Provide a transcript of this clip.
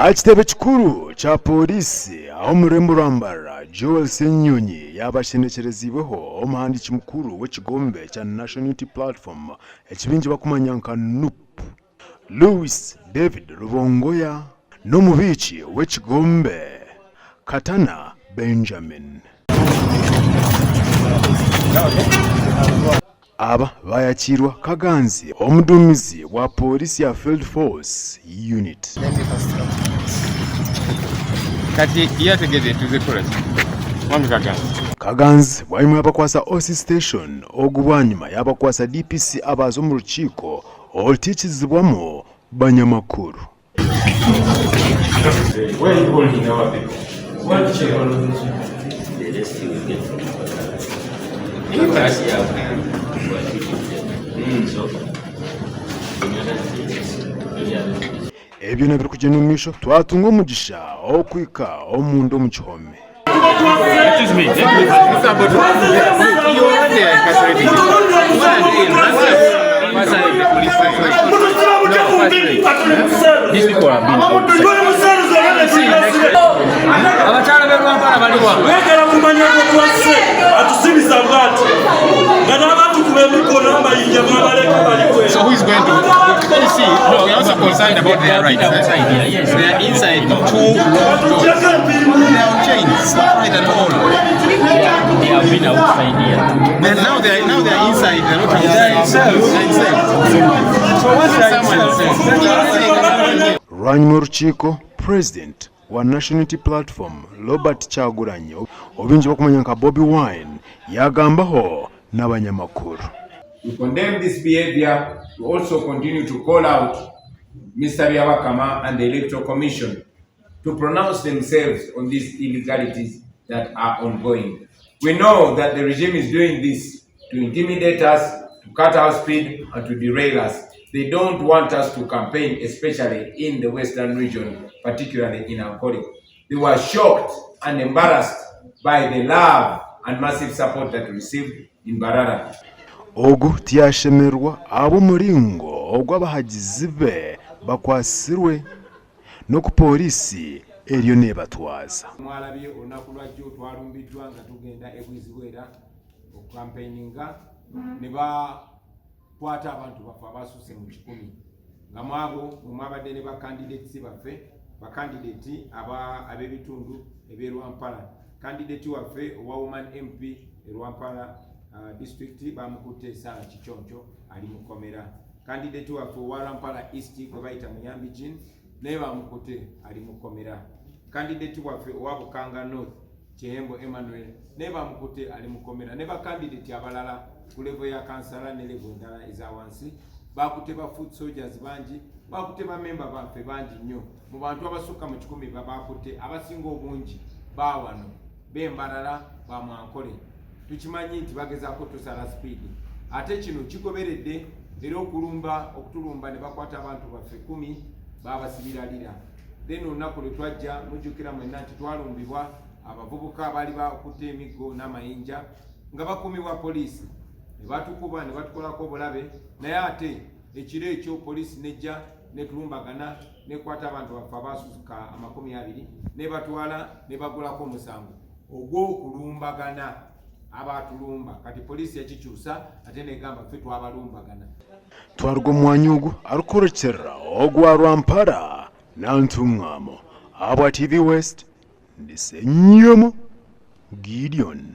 Ekitebe kikuru kya poliisi aho Murembe Rwambara Joel Ssenyonyi yabashenekerezibweho omuhandiki mukuru w'ekigombe kya National Unity Platform ekibingi bakumanya nka NUP Louis David Rubongoya n'omubiiki w'ekigombe Katana Benjamin. Aba bayakirwa Kaganzi omuduumizi wa poliisi ya Field Force Unit. Kati yategeze tuzekola wangu Kaganzi bwaimu yabakwasa OC station ogubwanyuma yabakwasa DPC abazo mu rukiiko olutiikizibwamu banyamakuru. Ebyo nabiri kugenda omumisho twatunga omugisha okwika omundu omu kihome. So who is going to? You see, no, we are also concerned about their rights. That's idea. Yes, they are inside the two doors. They are on chains, right and all. They have been outside here. Then now they are inside. They are not outside. They are inside. So what's that? Rwanyuma rukiiko President wa National Unity Platform Robert Kyagulanyi obingi bakumanya nka Bobi Wine yagambaho n'abanyamakuru. We condemn this behavior. We also continue to call out Mr. Byabakama and the Electoral Commission to pronounce themselves on these illegalities that are ongoing. We know that the regime is doing this to intimidate us, to cut our speed, and to derail us. They don't want us to campaign, especially in the Western region, particularly in Ankole. They were shocked and embarrassed by the love and massive support that we received in Mbarara. Ogu tiyashemerwa abo muringo ogw'abahagizi be bakwasirwe no ku poliisi eriyo nebatwaza. Mwalabye olunaku lwajjo twalumbiddwa nga tugenda ebwizibwera okukampeininga ne bakwata abantu baffe abasusse mu 10 nga mwabo mwabadde ne bakandidates baffe bakandidati ab'ebitundu eby'Erwampala. Kandidati waffe owa Woman MP Erwampala district bamukutte Sarah Kichoncho ali mukomera. Kandidati waffe owa Rampala East gwe bayita Muyambi Jean naye bamukutte ali mukomera. Kandidati waffe owa Bukanga North Chihembo Emmanuel naye bamukutte ali mukomera. Ne bakandidati abalala ku level ya kansala ne level endala eza wansi bakutte ba foot soldiers bangi, bakutte ba member baffe bangi nnyo. Mu bantu abasukka mu 10 bakutte abasinga obungi baawano b'Embarara ba Mwankole. Tukimanyi nti bagezaako tusala speed. Ate kino kigoberedde era okutulumba ne bakwata abantu baffe 10 babasibira lira. Then olunaku lwe twajja mujjukira mwenna nti twalumbibwa abavubuka baali bakutte emiggo n'amayinja nga bakuumibwa poliisi. Ne batukuba ne batukolako obulabe naye ate ekiro ekyo poliisi nejja netulumbagana nekwata abantu baffe abasuka 20 ne batwala ne bagulako omusango ogw'okulumbagana abatulumba. Kati poliisi yakikyusa ate negamba ffe twabalumbagana. Twarwo omwanya ogu arukurekera ogwa Rwampara nantuŋŋaamo abwa TV West ndi Ssenyomo Gideon.